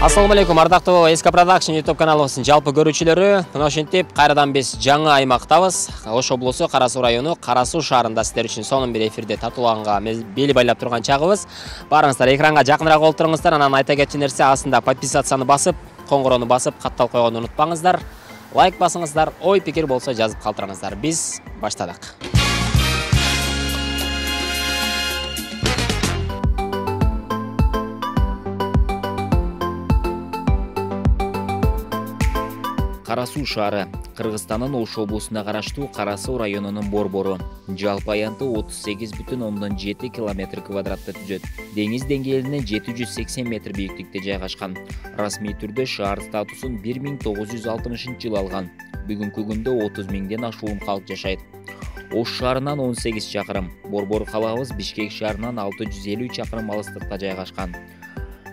Assalamu алейкум, ардактуу SK Production YouTube каналыбыздын жалпы көрүүчүлөрү. Мына ошентип кайрадан биз жаңы аймактабыз. Ош облусу Кара Суу району Кара Суу шаарында сиздер үчүн сонун бир эфирде тартууланганга бели байлап турган чагыбыз. Барыңыздар экранга жакыныраак олтуруңуздар. Анан айта кетчү нерсе астында подписацияны басып, коңгурону басып, катталып койгонду унутпаңыздар. Лайк басыңыздар, ой пикир болсо жазып калтырыңыздар. Биз баштадык. Кара Суу шаары Кыргызстандын Ош облусуна караштуу Кара Суу районунун борбору. Жалпы аянты 38,7 км квадратты түзөт. Деңиз деңгээлине 780 метр бийиктикте жайгашкан. Расмий түрдө шаар статусун 1960-жылы алган. Бүгүнкү күндө 30 миңден ашуун калк жашайт. Ош шаарынан 18 чакырым, борбор калабыз Бишкек шаарынан 650 чакырым алыстыкта жайгашкан.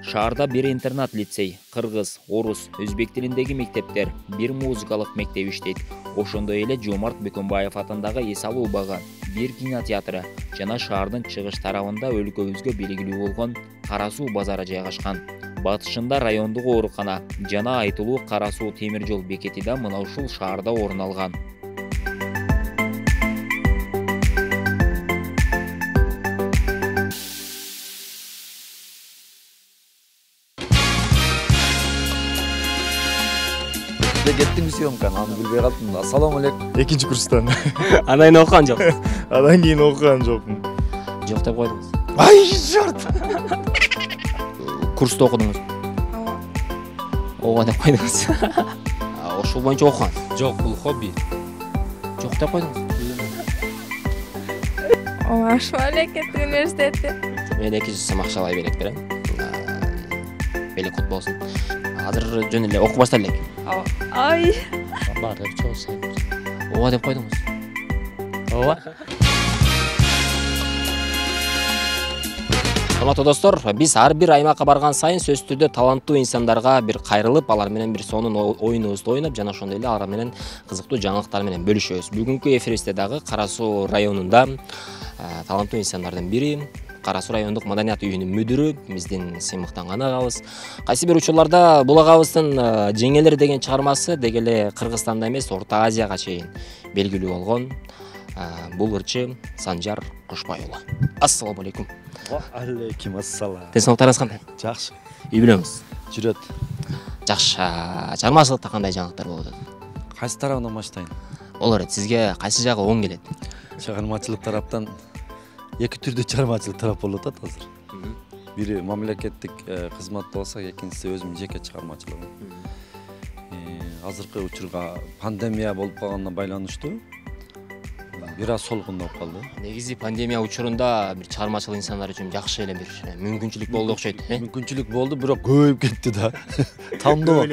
Шаарда бир интернат лицей, кыргыз, орус, өзбек тилиндеги мектептер, бир музыкалык мектеп иштейт. Ошондой эле Жомарт Бөкөнбаев атындагы эс алуу бага, бир кинотеатры жана шаардын чыгыш тарабында өлкөбүзгө белгилүү болгон Кара Суу базары жайгашкан. Батышында райондук оорукана жана айтылуу Кара Суу темир жол бекети да мына ушул шаарда орун алган. Кеттим съемканы, аны билбей калдым. Ассаламу алейкум. Экинчи курстан. Андан кийин окуган жок. Андан кийин окуган жокмун. Жок деп койдуңуз. Ай, жорт. Курста окудуңуз? Ооба деп койдуңуз. Ошол боюнча окуган. Жок, бул хобби. Жок деп койдуңуз. Ош мамлекеттик университети. Мен 200 сом акчалай белек берем. Белек кут болсун. Азыр жөн эле окуп баштайлы элек. Ай. Бар деп чоосай. Ооба деп койдуңуз. Ооба. Урматтуу достор, биз ар бир аймакка барган сайын сөзсүз түрдө таланттуу инсандарга бир кайрылып, алар менен бир сонун оюнубузду ойноп, жана ошондой эле алар менен кызыктуу жаңылыктар менен бөлүшөбүз. Бүгүнкү эфирибизде дагы Кара Суу районунда таланттуу инсандардын бири, Кара Суу райондук маданият үйүнүн мүдүрү, биздин сыймыктанган агабыз. Кайсы бир учурларда бул агабыздын Жеңелер деген чыгармасы деги эле Кыргызстанда эмес, Орто Азияга чейин белгилүү болгон бул ырчы Санжар Кошбай уулу. Ассаламу алейкум. Алейкум ассалам. Денсаулыктарыңыз кандай? Жакшы. Үй бүлөңүз? Жүрөт. Жакшы. Чыгармачылыкта кандай жаңылыктар болуп атат? Кайсы тарабынан баштайын? Болор эт. Сизге кайсы жагы оң келет? Чыгармачылык тараптан эки түрдүү чыгармачылык тарап болуп атат азыр. Бири мамлекеттик кызматта болсо, экинчиси өзүмдүн жеке чыгармачылыгым. Азыркы учурга пандемия болуп калганына байланыштуу бир аз солгундоп калды. Негизи пандемия учурунда бир чыгармачыл инсандар үчүн жакшы эле бир мүмкүнчүлүк болду окшойт, Мүмкүнчүлүк болду, бирок көбөйүп кетти да. Тандоо,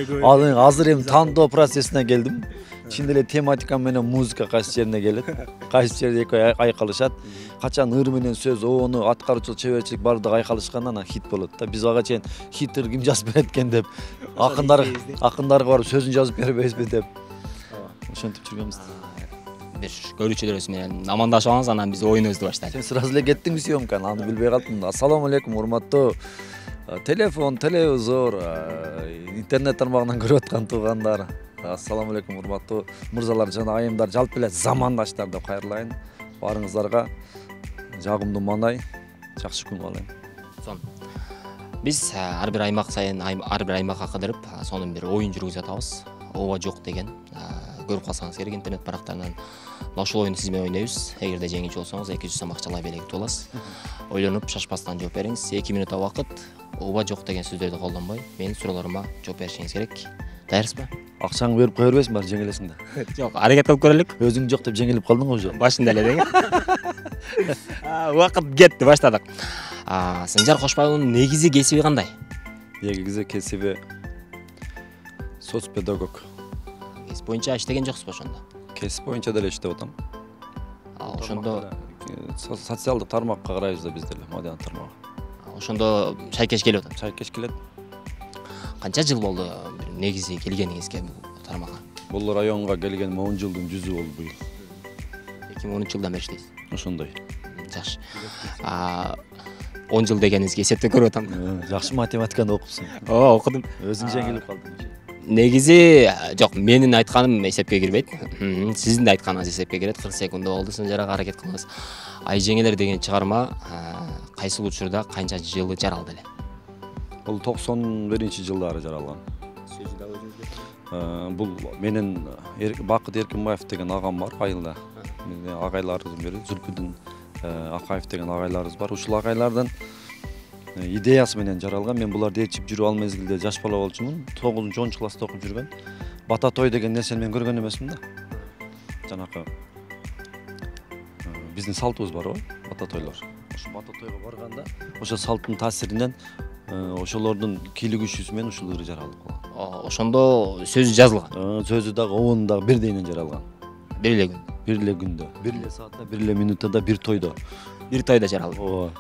азыр эми тандоо процессине келдим. Чын эле тематика менен музыка кайсы жерине келет. Кайсы жерде экөө айкалышат. Качан ыр менен сөз, ону аткаруучулук, чеберчилик бардыгы айкалышканда анан хит болот да. Биз ага чейин хиттер ким жазып берет экен деп, акындарга барып сөзүн жазып бербейбизби деп. Ошентип жүргөнбүз. Бир көрүүчүлөрүбүз менен амандашып алыңыз, анан биз оюнубузду баштайлы. Сен сразу эле кеттиң съемканы, аны билбей калдым. Ассаламу алейкум, урматтуу телефон, телевизор, интернет тармагынан көрүп аткан туугандар. Ассаламу алейкум, урматтуу мырзалар жана айымдар, жалпы эле замандаштар деп кайрылайын. Барыңыздарга жагымдуу маанай, жакшы күн каалайм. Сон. Биз ар бир аймак сайын ар бир аймакка кыдырып, сонун бир оюн жүргүзүп атабыз. Ооба жок деген. Көрүп калсаңыз керек интернет барактарынан ошол оюнду сиз менен ойнойбуз. Эгерде жеңүүчү болсоңуз 200 сом акчалай белек утуп аласыз. Ойлонуп, шашпастан жооп бериңиз. 2 минут убакыт ооба жок деген сөздөрдү колдонбой, менин суроолорума жооп беришиңиз керек. Даярсызбы? Акчаңды берип кое бербейсиң, баары жеңилесиң да. Жок, аракет кылып көрөлүк. Өзүң жок деп жеңилип калдың го уже. Башында эле деги. Убакыт кетти, баштадык. Санжар Кошбай уулунун негизи кесиби кандай? Негизи кесиби соцпедагог. Кесип боюнча иштеген жоксузбу ошондо? Кесип боюнча деле иштеп атам. Ошондо социалдык тармакка карайбыз да биз деле, маданият тармагы. Ошондо шайкеш келип атат. Шайкеш келет. Канча жыл болду негизи келгениңизге бул тармакка? Бул районго келгениме 10 жылдын 100 болду быйыл. 2013 жылдан бери иштейсиз. Ошондой. Жакшы. 10 жыл дегенingizге эсептеп көрүп атам. Жакшы математиканы окупсуң. Ооба, окудум. Өзүң жеңилип калдың. Негизи жок, менин айтканым эсепке кирбейт. Сиздин да айтканыңыз эсепке кирет. 40 секунд болду, Санжарга аракет кылыңыз. Ай жеңелер деген чыгарма кайсы учурда канча жылы жаралды эле? Бул 91-жылдары жаралган. Сөзү да өзүңүздө. Бул менин Бакыт Эркинбаев деген агам бар, айылда. Менин агайларыбыздын бири Зүлпүдүн Акаев деген агайларыбыз бар. Ушул агайлардан идеясы менен жаралган. Мен буларды ээрчип жүрүп ал мезгилде жаш бала болчумун. 9-10 класста окуп жүргөн. Бата той деген нерсени мен көргөн эмесмин да. Жанакы биздин салтыбыз бар го, бата тойлор. Ошо бата тойго барганда, ошо салттын таасиринен ошолордун кийлигишүүсү менен ушул ыры жаралып калган. Ошондо сөзү жазылган. Сөзү дагы, обону дагы бирдейинен жаралган. Бир эле күн. Бир эле күндө, бир эле саатта, бир эле минутта, бир тойдо. Бир тойдо жаралды. Ооба.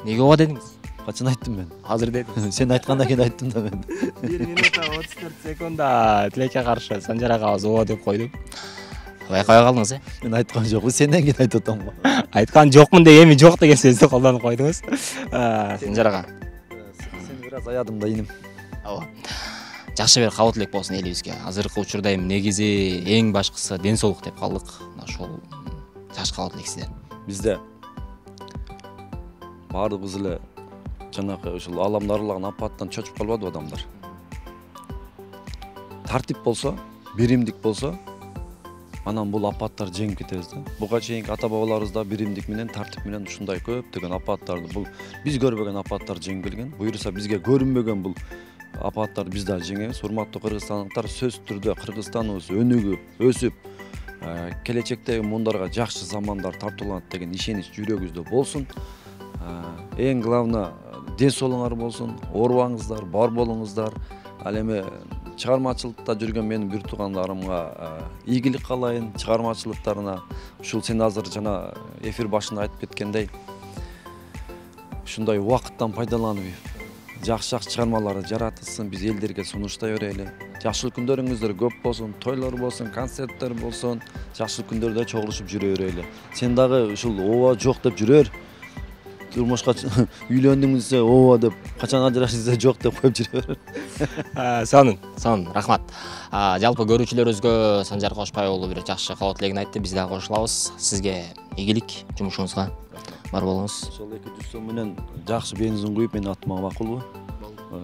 Неге ооба дедиңиз? Качан айттым мен? Азыр дедим. Сен айткандан кийин айттым да мен. 1 минута 34 секундда Тилекке каршы Санжар агабыз ооба деп койду. Байкабай калдыңыз, Мен айткан жокмун, сенден кийин айтып атам го. Айткан жокмун деп эми жок деген сөздү колдонуп койдуңуз. Санжар ага. Сен бир аз аядым да иним. Ооба. Жакшы бир кабыл элек болсун элибизге. Азыркы учурда эми негизи эң башкысы ден соолук деп калдык. Ошол жакшы кабыл элек сизден. Бизде баардыгыбыз эле жанагы ушул ааламды аралаган апаттан чочуп калбадыбы адамдар. Тартип болсо, биримдик болсо, анан бул апаттар жеңип кетебиз да. Буга чейинки ата-бабаларыбыз да биримдик менен, тартип менен ушундай көптөгөн апаттарды, бул биз көрбөгөн апаттар жеңип келген. Буюрса бизге көрүнбөгөн бул апаттарды биз да жеңебиз. Урматтуу кыргызстандыктар, сөзсүз түрдө Кыргызстаныбыз өнүгүп, өсүп, келечектеги мундарга жакшы замандар тартууланат деген ишенич жүрөгүбүздө болсун. Эң главный ден соолугуңар болсун, оорубаңыздар, бар болуңуздар. Ал эми чыгармачылыкта жүргөн менин бир туугандарымга ийгилик каалайын, чыгармачылыктарына. Ушул сен азыр жана эфир башында айтып кеткендей, ушундай убакыттан пайдаланып жакшы чыгармаларды жаратылсын, биз элдерге сунуштай берели. Жакшы күндөрүңүздөр көп болсун, тойлор болсун, концерттер болсун, жакшы күндөрдө чогулушуп жүрө берели. Сен дагы ушул ооба жок деп жүрөр. Турмушка үйлөндүң десе ооба деп, качан ажырашасың десе жок деп коюп жүрө берер. Сонун, рахмат. Жалпы көрүүчүлөрүбүзгө Санжар Кошпай уулу бир жакшы кабыл элегин айтты, биз дагы кошулабыз. Сизге ийгилик жумушуңузга бар болуңуз. Ошол 200 сом менен жакшы бензин куюп менин атыма макулбу?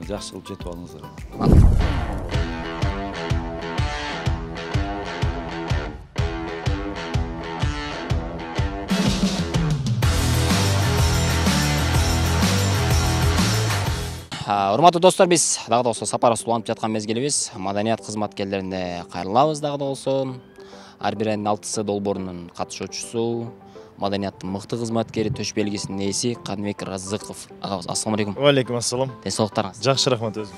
Жакшы кылып жетип алыңыздар. Урматтуу достор, биз дагы да болсо сапарыбыз уланып жаткан мезгилибиз. Маданият кызматкерлерине кайрылабыз дагы да болсо. Ар бир айдын 6-сы долбоорунун катышуучусу, маданияттын мыкты кызматкери, төш белгисинин ээси Каныбек Разыков агабыз. Ассаламу алейкум. Ва алейкум ассалам. Ден соолуктарыңыз? Жакшы, рахмат өзүм.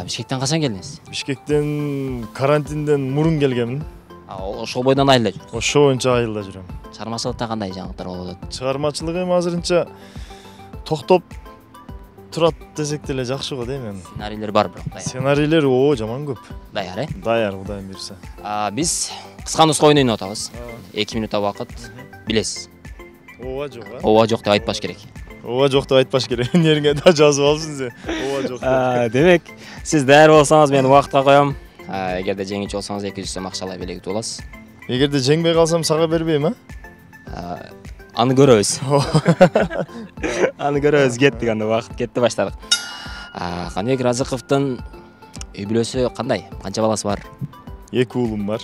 Бишкектен качан келдиңиз? Бишкектен карантинден мурун келгенмин. Ошол бойдон айылда жүрөсүз? Ошо боюнча айылда жүрөм. Чыгармачылыкта кандай жаңылыктар болуп атат? Чыгармачылык эми азырынча токтоп турат десек деле жакшы го дейм мен. Сценарийлер бар бирок даяр. Сценарийлер жаман көп. Даяр, Даяр, Кудайым буйрса. Биз кыска нуска ойнойт атабыз. 2 минутта убакыт. Билесиз. Ооба жок, Ооба жок деп айтпаш керек. Ооба жок деп айтпаш керек. Эмнеге да жазып алыпсың сен. Ооба жок. Демек, сиз даяр болсоңуз мен убакытка коем. Эгерде жеңүүчү болсоңуз 200 сом акчалай белек утуп аласыз. Эгерде жеңбей калсам сага бербейм, Аны көрөбүз. Аны көрөбүз, кеттик анда, убакыт кетти, баштадык. Каныбек Разыковдун үй бүлөсү кандай? Канча баласы бар? 2 уулум бар.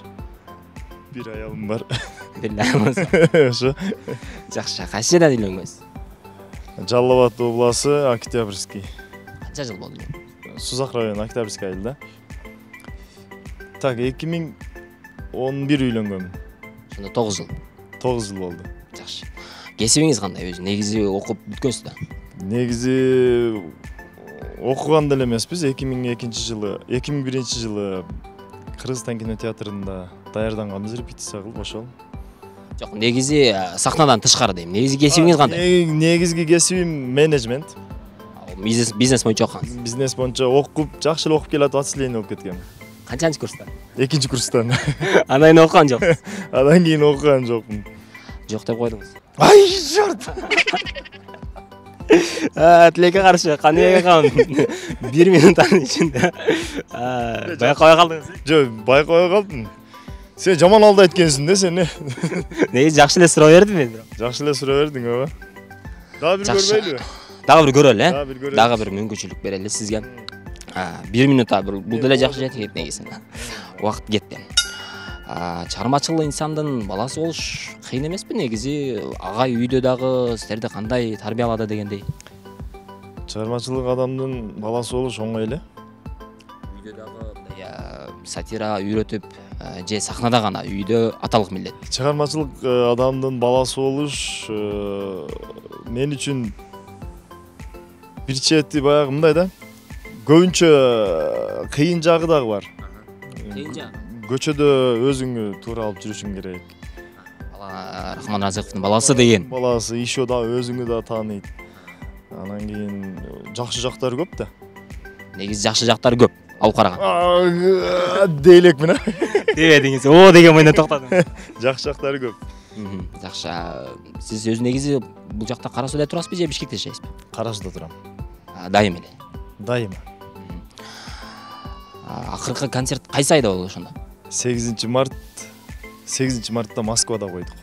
1 аялым бар. Бир аялыңыз. Ошо. Жакшы. Кайсы жерден үйлөнгөнсүз? Жалал Абад областы, Октябрьский. Канча жыл болду? Сузак району, Октябрьский айылда. Так, 2011 үйлөнгөнмүн. Ошондо 9 жыл. 9 жыл болду. Жакшы. Кесибиңиз кандай өзү? Негизи окуп бүткөнсүз да? Негизи окуган деле эмеспиз. 2001 жылы Кыргызстан кинотеатрында даярданганбыз, репетиция кылып ошол. Жок, негизи сахнадан тышкары дейм. Негизи кесибиңиз кандай? Негизги кесибим менеджмент. Бизнес боюнча окугансыз. Бизнес боюнча окуп, жакшы эле окуп келатып отчисление болуп кеткем. Канчанчы курстан? 2-нчи курстан. Андан кийин окуган жоксуз? Андан кийин окуган жокмун. Жок деп койдуңуз. Ай, жорт. Тилекке каршы кандай калган 1 минуттун ичинде байкабай калдыңыз. Жок, байкабай калдым. Сен жаман алды айткенсиң да сен. Негизи жакшы эле суроо бердим мен. Жакшы эле суроо бердиң, ооба. Дагы бир көрбөйлүбү? Дагы бир көрөлү, Дагы бир көрөлү. Дагы бир мүмкүнчүлүк берели сизге. 1 минутта бул деле жакшы жетет негизи. Убакыт кетти. Чыгармачыл инсандын баласы болуш кыйын эмеспи негизи? Агай үйдө дагы силерди кандай тарбиялады дегендей? Чыгармачылык адамдын баласы болуш оңой эле. Үйдө дагы сатира үйрөтүп же сахнада гана үйдө аталык милдет. Чыгармачылык адамдын баласы болуш мен үчүн бир чети баягы мындай да. Көбүнчө кыйын жагы дагы бар. Кыйын жагы? Көчөдө өзүңү туура алып жүрүшүң керек. Рахман Разыковдун баласы деген. Баласы ишо да өзүңү да тааныйт. Анан кийин жакшы жактары көп да. Негизи жакшы жактары көп. Алып караган. Дейлekмин. Дебедиңиз. О деген менен токтодум. Жакшы жактары көп. Жакшы. Сиз өз негизи бул жакта Кара Сууда турасызбы же Бишкекте жашайсызбы? Кара Сууда турам. Дайым эле. Дайыма. Акыркы концерт кайсы айда болду ошондо? 8 мартта Москвада койдук.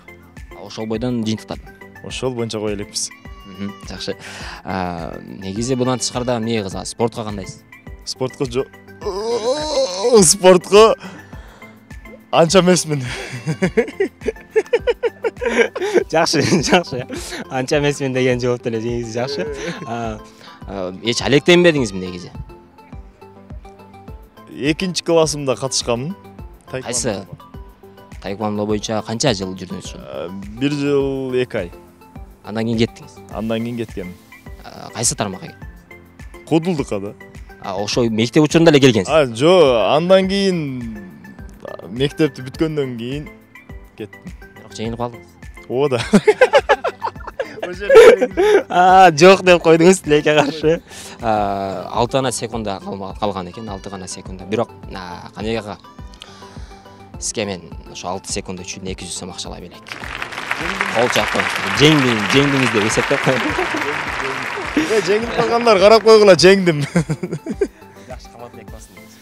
Ошол бойдон жыйынтыктады. Ошол боюнча кое элекпиз. Жакшы. Негизи bundan тышкарда эмнеге кызыгасыз? Спортко кандайсыз? Спортко спортко анча эмесмин. Жакшы, жакшы. Анча эмесмин деген жооп деле негизи жакшы. Эч алектенбедиңизби негизи? 2 классымда катышканмын. Кайсы? Таэквондо боюнча канча жыл жүрдүңүз? 1 жыл 2 ай. Андан кийин кеттиңиз. Андан кийин кеткем. Кайсы тармакка? Кодулдукка да. Ошо мектеп учурунда эле келгенсиз. Жо, андан кийин мектепти бүткөндөн кийин кеттим. Бирок жеңилип калдыңыз. Ооба да. Жок деп койдуңуз тилекке каршы. 6 гана секунда калган экен, 6 гана секунда. Бирок Каныбек ага сизге мен ошо 6 секунда үчүн 200 сом акчалай берейик. Ол жакта жеңдиңиз деп эсептеп коём. Жеңилип калгандар карап койгула, жеңдим. Жакшы кабат элек басыңыз.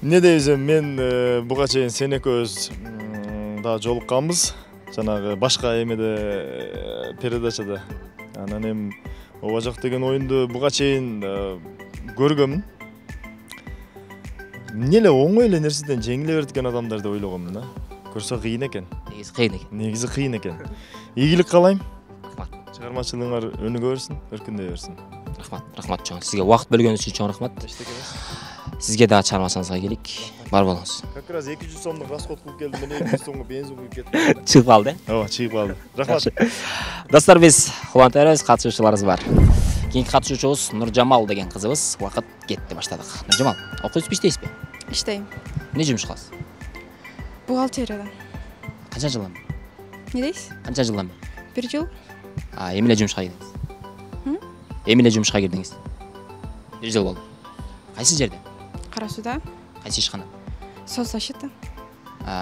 Эмне дейсиң, мен буга чейин сен экөөбүз да жолукканбыз. Жанагы башка эмеде передачада. Анан эми ооба жак деген оюнду буга чейин көргөмүн. Эмне эле оңой эле нерседен жеңиле берет экен адамдар деп ойлогомун да. Көрсө кыйын экен. Негизи кыйын экен. Ийгилик каалайм. Чыгармачылыгыңар өнүгө берсин, өркүндөй берсин. Рахмат чоң. Сизге убакыт бөлгөнүңүз үчүн чоң рахмат. Сизге дагы чыгармачыңызга келик. Бар болуңуз. Как раз 200 сомдук расход кылып келдим, мен 200 сомго бензин куюп кеттим. Чыгып калды. Ооба, чыгып калды. Рахмат. Достор, биз кубантабыз, катышуучуларыбыз бар. Кийинки катышуучубуз Нуржамал деген кызыбыз. Убакыт кетти, баштадык. Нуржамал, окуйсузбу, иштейсизби? Иштейм. Эмне жумуш кыласыз? Бухгалтерияда. Канча жылдан? Не дейсиз? Канча жылдан? 1 жыл. Эми эле жумушка кирдиңиз? Эми эле жумушка кирдиңиз? 1 жыл болду. Кайсы жерде? Кара Сууда. Кайсы ишкана? Соцзащита.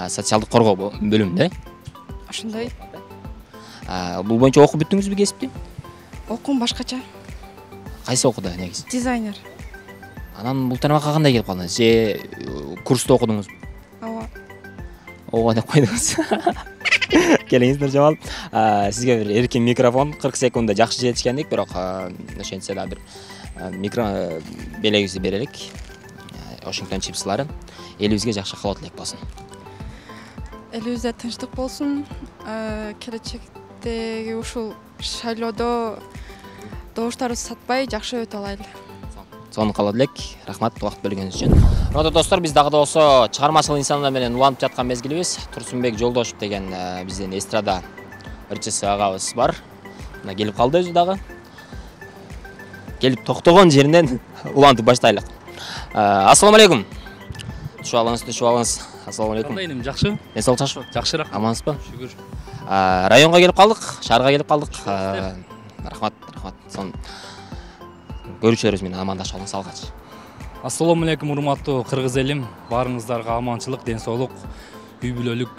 Социалдык коргоо бөлүмүндө? Ошондой. Бул боюнча окуп бүттүңүзбү кесипти? Окуум башкача. Кайсы окууда негизи? Дизайнер. Анан бул тармакка кандай келип калдыңыз? Же курста окудуңузбу? Ооба. Ооба деп койдуңуз. Келиңиз Нуржамал. Сизге бир эркин микрофон 40 секундда жакшы жетишкендик, бирок ошентсе да бир микро белегибизди берелик. Washington чипслары элибизге жакшы кабат элек болсун. Элибизде тынчтык болсун. Келечектеги ушул шайлоодо добуштарыбызды сатпай жакшы өтө алайлы. Сону каалап элек. Рахмат убакыт бөлгөнүңүз үчүн. Урматтуу достор, биз дагы да болсо чыгармачыл инсандар менен уланып жаткан мезгилибиз. Турсунбек Жолдошев деген биздин эстрада ырчысы агабыз бар. Мына келип калды өзү дагы. Келип токтогон жеринен улантып баштайлык. Ассаламу алейкум. Түшүп алыңыз. Ассаламу алейкум. Кандайым, жакшы? Мен сол жакшы. Жакшыраак. Амансызбы? Шүгүр. Районго келип калдык, шаарга келип калдык. Рахмат. Сон көрүүчүлөрүбүз менен амандашып алыңыз, алгач. Ассаламу алейкум, урматтуу кыргыз элим. Баарыңыздарга аманчылык, ден соолук, үй бүлөлүк,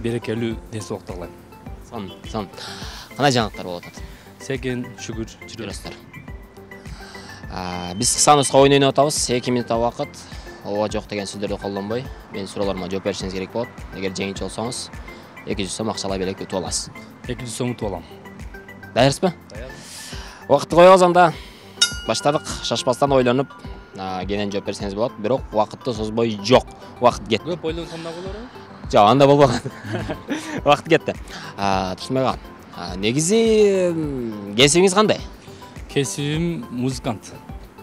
берекелүү ден соолук тилейм. Сон. Кандай жаңылыктар болуп атат? Секен шүгүр жүрөбүз. жүрөсүздөр. Биз кыса нуска ойун ойноп атабыз. 2 минут убакыт. Ооба жок деген сөздөрдү колдонбой, менин суроолорума жооп беришиңиз керек болот. Эгер жеңүүчү болсоңуз 200 сом акчалай белек утуп аласыз. 200 сом утуп алам. Даярсызбы? Убакытты коебуз анда. Баштадык. Шашпастан ойлонуп, кенен жооп берсеңиз болот. Бирок убакытты созбой жок. Убакыт кетти. Көп ойлонсом да болорбу? Жок, анда болбогон. Убакыт кетти. Турсунбай ага, негизи кесибиңиз кандай? Кесибим музыкант.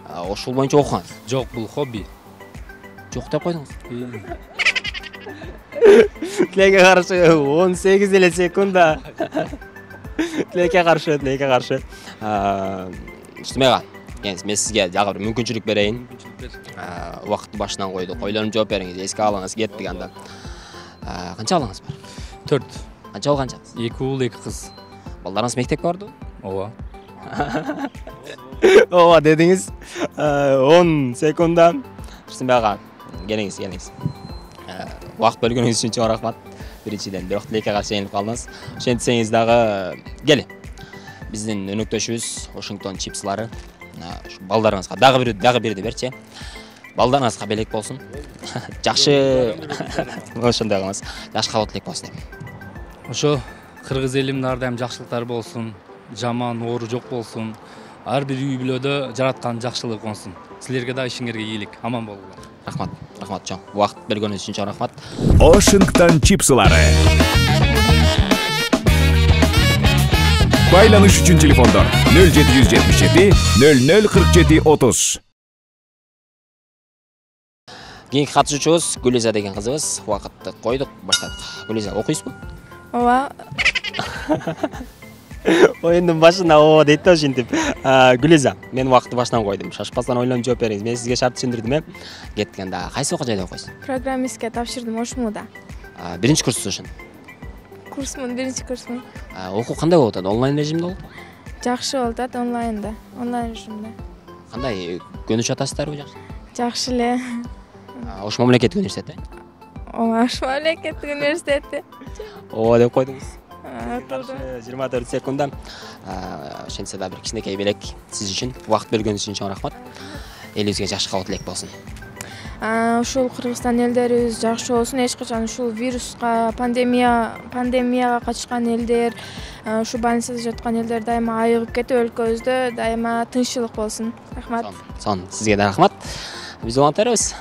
Ошол боюнча окуган. Жок, бул хобби. Жок деп койдуңуз. Тилекке каршы 18 эле секунда. Тилекке каршы. Турсунбай ага, мен сизге дагы бир мүмкүнчүлүк берейин. Убакытты башынан койдук. Ойлонуп жооп бериңиз. Эске алыңыз, кеттик анда. Канча балаңыз бар? 4. Канча балган жагыз? 2 уул, 2 кыз. Балдарыңыз мектепке бардыбы? Ооба. Ооба дедиңиз. 10 секунда. Турсунбай ага, келиңиз. Убакыт бөлгөнүңүз үчүн чоң рахмат. Биринчиден, бирок тилекке каршы жеңилип калдыңыз. Ошентсеңиз дагы кели. Биздин өнөктөшүбүз Washington чипслары. Балдарыңызга дагы бирди берчи. Балдарыңызга белек болсун. Жакшы. Ошондой кылыңыз. Жакшы кабыл тилек болсун. Ошо кыргыз элимде ар дайым жакшылыктар болсун, жаман оору жок болсун. Ар бир үй бүлөдө жараткан жакшылык консун. Силерге да ишиңерге ийгилик, аман болуңар. Рахмат чоң. Убакыт бергөнүңүз үчүн чоң рахмат. Washington чипсылары. Байланыш үчүн телефондор 0777 0047 30. Кийинки катышуучубуз Гүлиза деген кызыбыз. Убакытты койдук, баштадык. Гүлиза, окуйсузбу? Ооба. Оюндун башында ооба дейт да ушинтип. Гүлиза, мен убакытты башынан койдум. Шашпастан ойлонуп жооп бериңиз. Мен сизге шарт түшүндүрдүм, Кеттик анда. Кайсы окуу жайда окуйсуз? Программистке тапшырдым ошмуда. Биринчи курсусуз. Курсмун, биринчи курсмун. Окуу кандай болуп атат? Онлайн режимде болуп? Жакшы болуп атат онлайнда. Онлайн режимде. Кандай көнүшүп атасыздарбы жакшы? Жакшы эле. Ош мамлекеттик университети? Ооба, Ош мамлекеттик университети. Ооба деп койдуңуз. 24 секунда. Ошентсе да бир кичинекей белек сиз үчүн. Убакыт бергөнүңүз үчүн чоң рахмат. Элибизге жакшы кабыл тилек болсун. Ушул Кыргызстан элдерибиз жакшы болсун. Эч качан ушул вируска, пандемияга качкан элдер, ушу больницада жаткан элдер дайыма айыгып кетип, өлкөбүздө дайыма тынччылык болсун. Рахмат. Сон, сизге да рахмат. Биз улантабыз.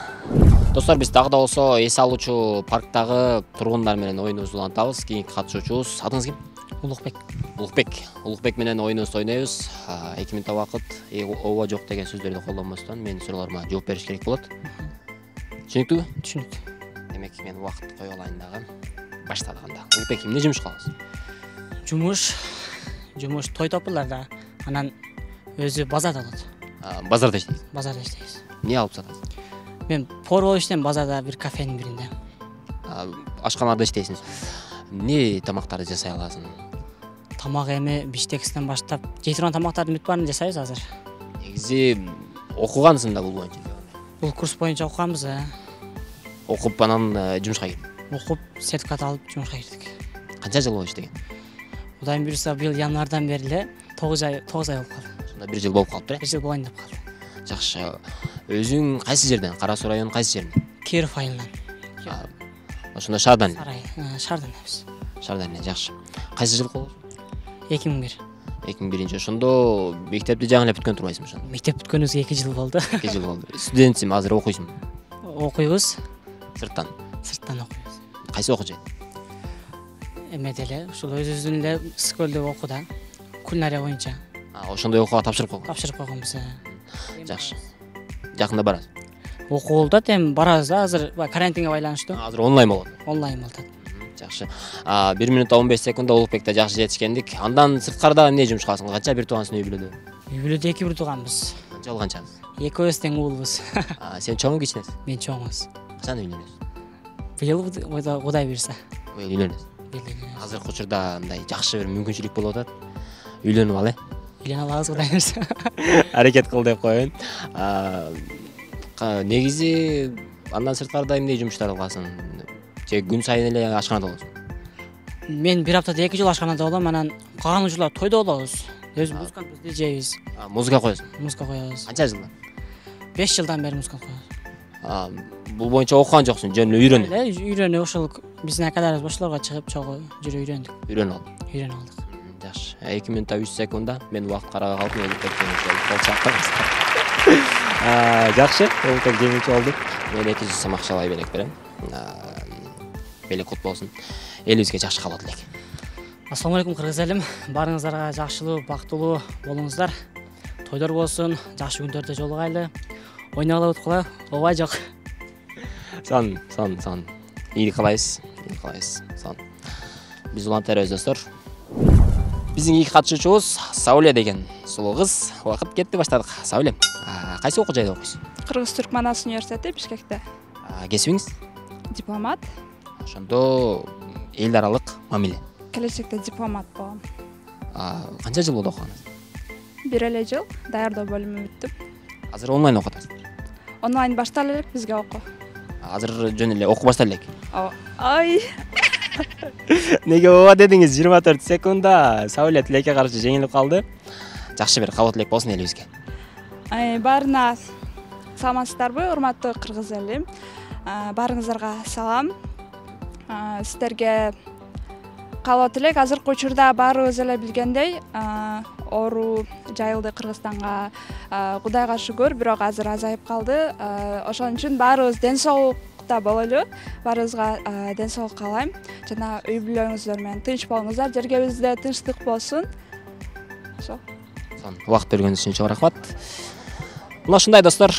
Достор, биз дагы да болсо эс алуучу парктагы тургундар менен оюнубузду улантабыз. Кийинки катышуучубуз атыңыз ким? Улукбек менен оюнубузду ойнойбуз. 2 минут убакыт. Ооба жок деген сөздөрдү колдонбостон менин суроолорума жооп бериш керек болот. Түшүнүктүүбү? Түшүнүктүү. Демек мен убакытты кое алайын дагы. Баштадык анда. Улукбек, эмне жумуш кылабыз? Жумуш той топуларда, анан өзү базарда болот. Базарда иштейсиз? Базарда иштейбиз. Эмне алып сатасыз? Мен повар болуп иштейм базарда, бир кафенин биринде. Ашканада иштейсиз. Эмне тамактарды жасай аласың? Тамак эми биштексинен баштап, жей турган тамактардын бүт баарын жасайбыз азыр. Негизи окугансың да бул боюнча? Бул курс боюнча окуганбыз. Окуп анан жумушка кирдиң? Окуп, сертификат алып жумушка кирдик. Канча жыл болуп иштеген? Кудайым буйруса, быйыл январдан бери эле 9 ай болуп калды. Ошондо 1 жыл болуп калыптыр. 1 жыл болоюн деп калды. Жакшы. Өзүң кайсы жерден? Кара Суу районунун кайсы жеринен? Киров айылынан. Ошондо Шаардан. Шаардан эмес. Шаардан, жакшы. Кайсы жыл болду? 2001. 2001. Ошондо мектепти жаңы эле бүткөн турбайсыңбы ошондо? Мектеп бүткөнүбүзгө 2 жыл болду. 2 жыл болду. Студентсиңби, азыр окуйсуңбу? Окуйбуз. Сырттан. Сырттан окуйбуз. Кайсы окуу жай? Эмеде эле, ушул өзүбүздүн эле Скөлдө окууда. Кулинария боюнча. Ошондой окууга тапшырып койгон. Тапшырып койгонбуз. Жакшы. Жакында барасыз? Окуу болуп атат, эми барабыз да, азыр карантинге байланыштуу. Азыр онлайн болот. Онлайн болуп атат. Жакшы. 1 минут 15 секунда Улукбекте жакшы жетишкендик. Андан сырткарда эмне жумуш кыласың? Канча бир туугансың үй бүлөдө? Үй бүлөдө 2 бир тууганбыз. Канча алганчасыз? Экөөбүз тең уулбуз. Сен чоңу кичинесиң? Мен чоңбуз. Качан үйлөнөсүң? Быйыл Кудай буйруса. Быйыл үйлөнөсүң. Азыркы учурда мындай жакшы бир мүмкүнчүлүк болуп атат. Үйлөнүп ал, Үйлөнүп алабыз, Кудай буйруса. Аракет кыл деп коеюн. Негизи андан сырткарда эмне жумуштар кыласың? Же күн сайын эле ашканада болосуң? Мен бир аптада 2 жолу ашканада болом, анан калган учурлар тойдо болобуз. Өзү музыкантпыз, диджейбиз. Музыка коесуң. Музыка коебуз. Канча жылдан? 5 жылдан бери музыка коебуз. Бул боюнча окуган жоксуң, жөн эле үйрөнүп. Үйрөнүп ошол биздин акаларыбыз бошлорго чыгып чогуу жүрүп үйрөндүк. Үйрөнүп алдым. Үйрөнүп алдык. Жакшы. 2 минутта 3 секундда мен убакыт карабай калдым, өзү кеткен кол чаптыңыз. Жакшы, ол жеңүүчү болдук. Мен 200 сом акчалай белек берем. Белек кут болсун. Элибизге жакшы кабыл элек. Ассаламу алейкум кыргыз элим. Баарыңыздарга жакшылуу, бактылуу болуңуздар. Тойдор болсун, жакшы күндөрдө жолугайлы. Ойногула уткула, ооба жок. Сон. Ийгилик каалайбыз. Сон. Биз улантабыз достор. Биздин эки катышуучубуз Сауле деген сулуу кыз. Убакыт кетти, баштадык. Сауле, кайсы окуу жайда окуйсуң? Кыргыз-Түрк Манас университети Бишкекте. Кесибиңиз? Дипломат. Ошондо эл аралык мамиле. Келечекте дипломат болом. Канча жыл болду окуганыңыз? 1 эле жыл даярдоо бөлүмү бүттүм. Азыр онлайн окуп атасыз? Онлайн башталып элек бизге окуу. Азыр жөн эле окуу башталып элек. Ай. Неге ооба дедиңиз? 24 секундда Сауле тилекке каршы жеңилип калды. Жакшы бир кабыл тилек болсун элибизге. Баарына саламатсыздарбы, урматтуу кыргыз элим. Баарыңыздарга салам. Сиздерге кабыл тилек. Азыркы учурда баарыбыз эле билгендей, оору жайылды Кыргызстанга. Кудайга шүгүр, бирок азыр азайып калды. Ошон үчүн баарыбыз ден соолукта бололу. Баарыбызга ден соолук каалайм. Жана үй бүлөңүздөр менен тынч болуңуздар. Жергебизде тынчтык болсун. Ошо. Убакыт бергениңиз үчүн чоң рахмат. Мына ушундай достор.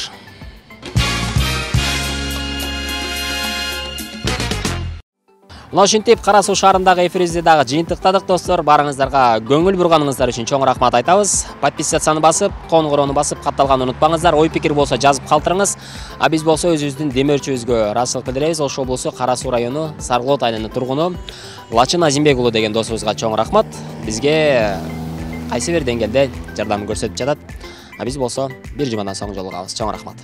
Мына ушинтип Кара Суу шаарындагы эфирибизди дагы жыйынтыктадык достор. Баарыңыздарга көңүл бурганыңыздар үчүн чоң рахмат айтабыз. Подписацияны басып, коңгуроону басып, катталганды унутпаңыздар. Ой пикир болсо жазып калтырыңыз. А биз болсо өзүбүздүн демөөрчүбүзгө ыраазычылык билдиребиз. Ошол болсо Кара Суу району Саргылот айылынын тургуну Лачын Азимбек уулу деген досубузга чоң рахмат. Бизге кайсы бир деңгээлде жардам көрсөтүп жатат. А биз болсо бир жумадан соң жолугабыз. Чоң рахмат.